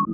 Yo,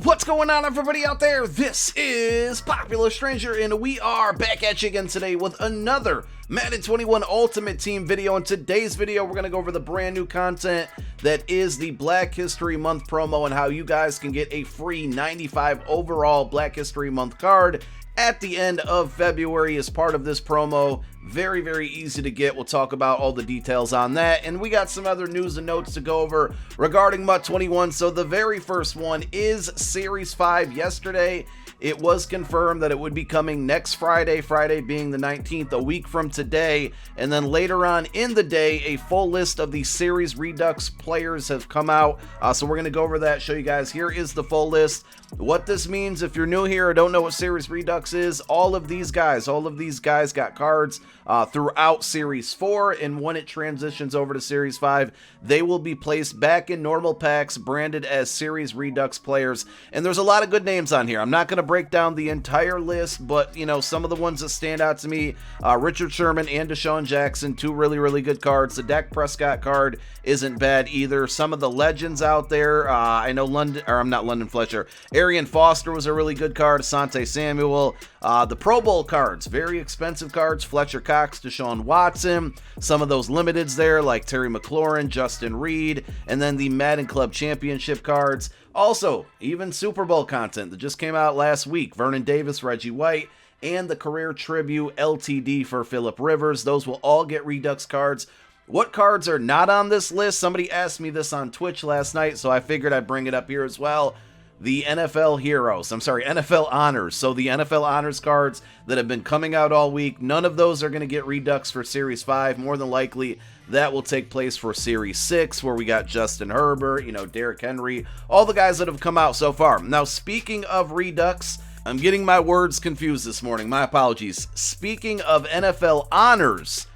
what's going on, everybody out there? This is Popular Stranger, and we are back at you again today with another Madden 21 Ultimate Team video. In today's video, we're going to go over the brand new content that is the Black History Month promo and how you guys can get a free 95 overall Black History Month card at the end of February as part of this promo. Very, very easy to get. We'll talk about all the details on that. And we got some other news and notes to go over regarding MUT 21. So the very first one is Series 5. Yesterday, it was confirmed that it would be coming next Friday, Friday being the 19th, a week from today. And then later on in the day, a full list of the Series Redux players have come out. So we're going to go over that, show you guys. Here is the full list. What this means, if you're new here or don't know what Series Redux is, all of these guys got cards throughout Series 4, and when it transitions over to Series 5, they will be placed back in normal packs, branded as Series Redux players. And there's a lot of good names on here. I'm not going to break down the entire list, but you know, some of the ones that stand out to me, Richard Sherman and Deshaun Jackson, two really good cards. The Dak Prescott card isn't bad either. Some of the legends out there, I know London Fletcher, Arian Foster was a really good card. Asante Samuel. The Pro Bowl cards, very expensive cards. Fletcher Cox, Deshaun Watson. Some of those limiteds there like Terry McLaurin, Justin Reed, and then the Madden Club Championship cards. Also, even Super Bowl content that just came out last week. Vernon Davis, Reggie White, and the Career Tribute LTD for Phillip Rivers. Those will all get Redux cards. What cards are not on this list? Somebody asked me this on Twitch last night, so I figured I'd bring it up here as well. The NFL Honors. So the NFL Honors cards that have been coming out all week, none of those are going to get Redux for Series 5. More than likely, that will take place for Series 6, where we got Justin Herbert, Derrick Henry, all the guys that have come out so far. Now, speaking of Redux, I'm getting my words confused this morning. My apologies. Speaking of NFL Honors,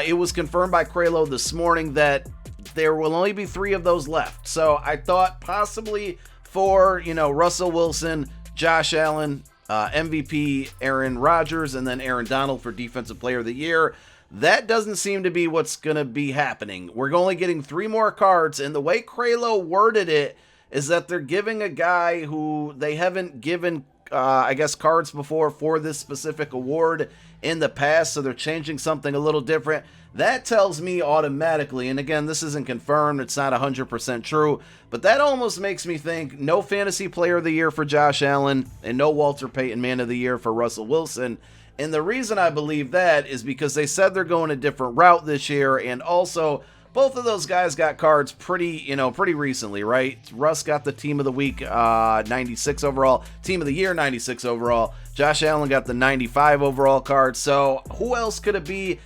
it was confirmed by Kralo this morning that there will only be 3 of those left. So I thought possibly for, Russell Wilson, Josh Allen, MVP Aaron Rodgers, and then Aaron Donald for Defensive Player of the Year. That doesn't seem to be what's going to be happening. We're only getting 3 more cards, and the way Kralo worded it is that they're giving a guy who they haven't given, cards before for this specific award in the past, so they're changing something a little different. That tells me automatically, and again, this isn't confirmed, it's not 100% true, but that almost makes me think no Fantasy Player of the Year for Josh Allen and no Walter Payton Man of the Year for Russell Wilson. And the reason I believe that is because they said they're going a different route this year, and also both of those guys got cards pretty recently, right? Russ got the Team of the Week 96 overall, Team of the Year 96 overall. Josh Allen got the 95 overall card. So who else could it be?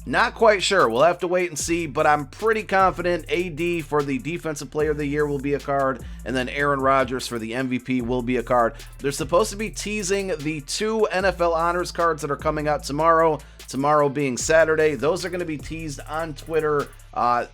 Not quite sure. We'll have to wait and see, but I'm pretty confident AD for the Defensive Player of the Year will be a card, and then Aaron Rodgers for the MVP will be a card. They're supposed to be teasing the 2 NFL Honors cards that are coming out tomorrow being Saturday. Those are going to be teased on Twitter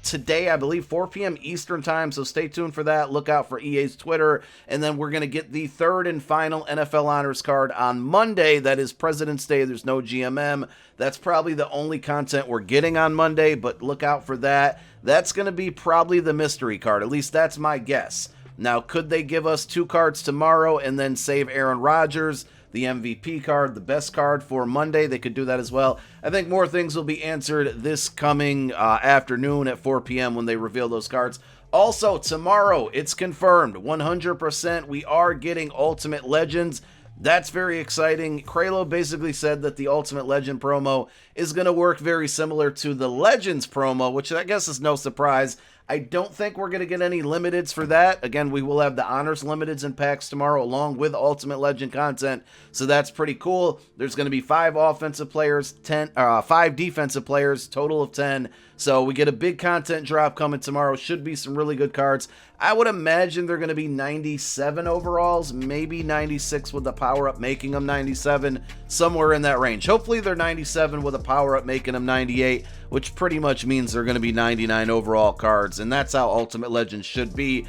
today, I believe 4 p.m. Eastern time, so stay tuned for that. Look out for EA's Twitter, and then we're going to get the 3rd and final NFL Honors card on Monday. That is President's Day. There's no GMM. That's probably the only content we're getting on Monday, but look out for that. That's going to be probably the mystery card. At least that's my guess. Now, could they give us 2 cards tomorrow and then save Aaron Rodgers, the MVP card, the best card for Monday? They could do that as well. I think more things will be answered this coming afternoon at 4 p.m. when they reveal those cards. Also, tomorrow, it's confirmed, 100%, we are getting Ultimate Legends. That's very exciting. Kralo basically said that the Ultimate Legend promo is going to work very similar to the Legends promo, which I guess is no surprise. I don't think we're going to get any limiteds for that. Again, we will have the Honors limiteds and packs tomorrow along with Ultimate Legend content, so that's pretty cool. There's going to be 5 offensive players, 5 defensive players, total of 10. So we get a big content drop coming tomorrow. Should be some really good cards. I would imagine they're going to be 97 overalls, maybe 96 with the power-up making them 97, somewhere in that range. Hopefully they're 97 with a power-up making them 98, which pretty much means they're going to be 99 overall cards. cards, and that's how Ultimate Legends should be.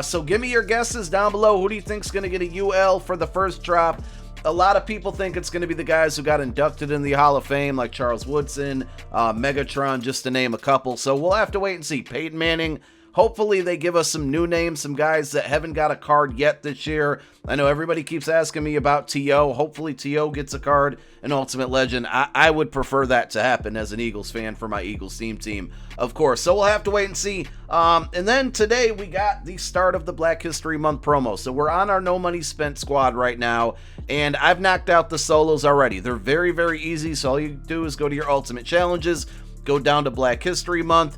So give me your guesses down below. Who do you think is going to get a UL for the first drop? A lot of people think it's going to be the guys who got inducted in the Hall of Fame, like Charles Woodson, Megatron, just to name a couple. So we'll have to wait and see. Peyton Manning, hopefully they give us some new names, some guys that haven't got a card yet this year. I know everybody keeps asking me about T.O. Hopefully T.O. gets a card in Ultimate Legend. I would prefer that to happen as an Eagles fan for my Eagles team, of course. So we'll have to wait and see. And then today we got the start of the Black History Month promo. So we're on our no money spent squad right now, and I've knocked out the solos already. They're very, very easy. So all you do is go to your Ultimate Challenges, go down to Black History Month.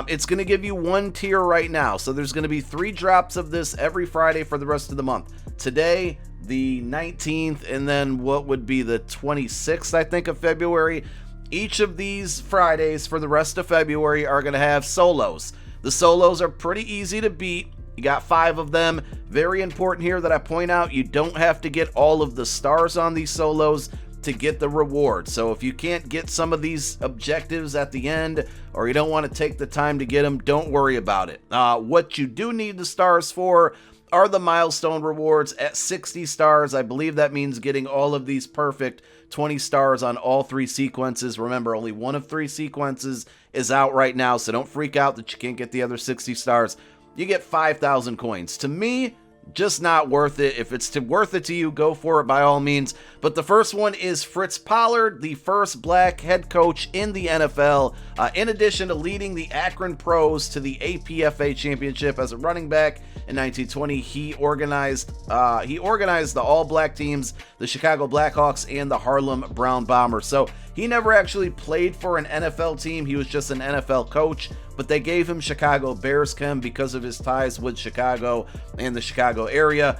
It's going to give you one tier right now. So there's going to be 3 drops of this every Friday for the rest of the month. Today, the 19th, and then what would be the 26th, I think, of February. Each of these Fridays for the rest of February are going to have solos. The solos are pretty easy to beat. You got 5 of them. Very important here that I point out, you don't have to get all of the stars on these solos to get the reward. So if you can't get some of these objectives at the end, or you don't want to take the time to get them, don't worry about it. What you do need the stars for are the milestone rewards at 60 stars. I believe that means getting all of these perfect 20 stars on all 3 sequences. Remember, only one of 3 sequences is out right now, so don't freak out that you can't get the other 60 stars. You get 5,000 coins. To me, just not worth it. If it's worth it to you, go for it by all means. But the first one is Fritz Pollard, the first black head coach in the NFL. In addition to leading the Akron Pros to the APFA championship as a running back in 1920, he organized the all-black teams, the Chicago Blackhawks and the Harlem Brown Bombers. So he never actually played for an NFL team. He was just an NFL coach, but they gave him Chicago Bears Chem because of his ties with Chicago and the Chicago area.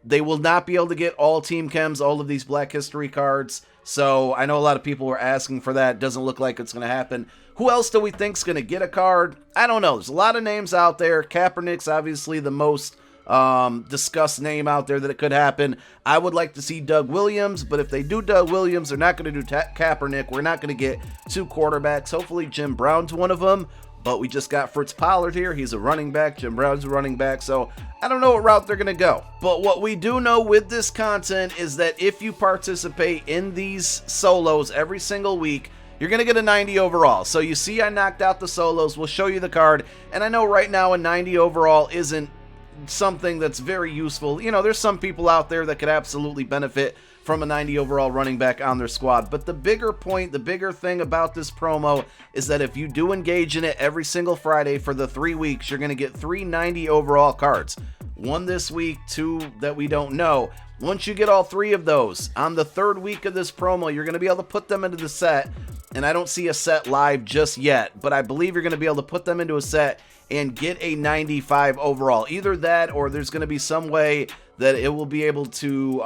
They will not be able to get all team chems, all of these Black History cards. So I know a lot of people were asking for that. Doesn't look like it's going to happen. Who else do we think's going to get a card? I don't know. There's a lot of names out there. Kaepernick's obviously the most discussed name out there that it could happen. I would like to see Doug Williams, but if they do Doug Williams, they're not going to do Kaepernick. We're not going to get 2 quarterbacks. Hopefully Jim Brown's one of them. But we just got Fritz Pollard here. He's a running back. Jim Brown's a running back. So I don't know what route they're going to go. But what we do know with this content is that if you participate in these solos every single week, you're going to get a 90 overall. So you see I knocked out the solos. We'll show you the card. And I know right now a 90 overall isn't something that's very useful. You know, there's some people out there that could absolutely benefit from a 90 overall running back on their squad. But the bigger point, the bigger thing about this promo is that if you do engage in it every single Friday for the 3 weeks, you're going to get 3 90 overall cards. 1 this week, 2 that we don't know. Once you get all 3 of those, on the 3rd week of this promo, you're going to be able to put them into the set. And I don't see a set live just yet, but I believe you're going to be able to put them into a set and get a 95 overall. Either that, or there's going to be some way that it will be able to,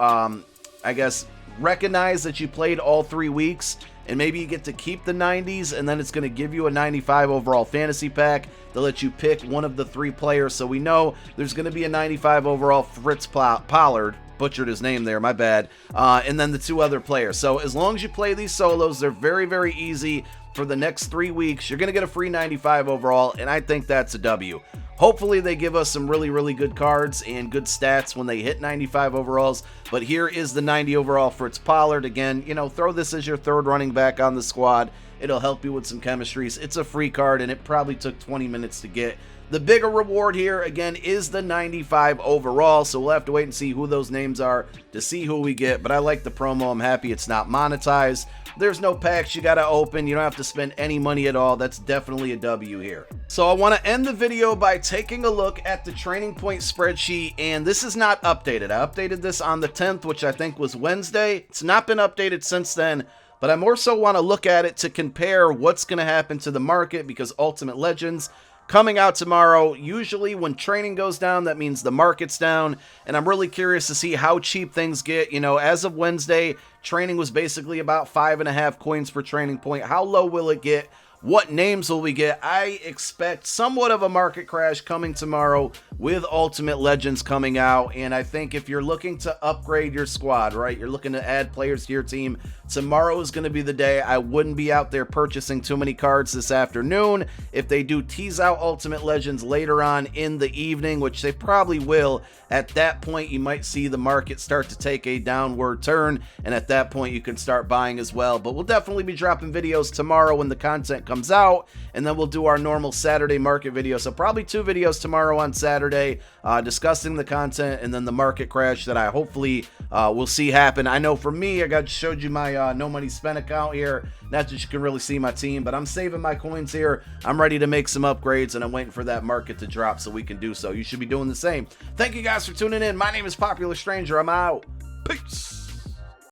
I guess, recognize that you played all 3 weeks, and maybe you get to keep the 90s, and then it's going to give you a 95 overall fantasy pack that lets you pick one of the 3 players. So we know there's going to be a 95 overall Fritz Pollard. Butchered his name there, my bad. And then the 2 other players. So as long as you play these solos, they're very, very easy. For the next 3 weeks, you're going to get a free 95 overall, and I think that's a W. Hopefully they give us some really, really good cards and good stats when they hit 95 overalls. But here is the 90 overall Fritz Pollard. Again, you know, throw this as your 3rd running back on the squad. It'll help you with some chemistries. It's a free card, and it probably took 20 minutes to get. The bigger reward here, again, is the 95 overall, so we'll have to wait and see who those names are to see who we get. But I like the promo. I'm happy it's not monetized. There's no packs you got to open. You don't have to spend any money at all. That's definitely a W here. So I want to end the video by taking a look at the Training Point spreadsheet, and this is not updated. I updated this on the 10th, which I think was Wednesday. It's not been updated since then, but I more so want to look at it to compare what's going to happen to the market, because Ultimate Legends coming out tomorrow. Usually when training goes down, that means the market's down, and I'm really curious to see how cheap things get. You know, as of Wednesday, training was basically about 5.5 coins per training point. How low will it get What names will we get? I expect somewhat of a market crash coming tomorrow with Ultimate Legends coming out, and I think if you're looking to upgrade your squad, right, you're looking to add players to your team, tomorrow is going to be the day. I wouldn't be out there purchasing too many cards this afternoon. If they do tease out Ultimate Legends later on in the evening, which they probably will, at that point you might see the market start to take a downward turn, and at that point you can start buying as well. But we'll definitely be dropping videos tomorrow when the content comes out, and then we'll do our normal Saturday market video. So probably 2 videos tomorrow on Saturday discussing the content and then the market crash that I hopefully will see happen. I know for me, I showed you my no money spent account here. Not that you can really see my team, but I'm saving my coins here. I'm ready to make some upgrades, and I'm waiting for that market to drop so we can do so. You should be doing the same. Thank you guys for tuning in. My name is Popular Stranger. I'm out. Peace.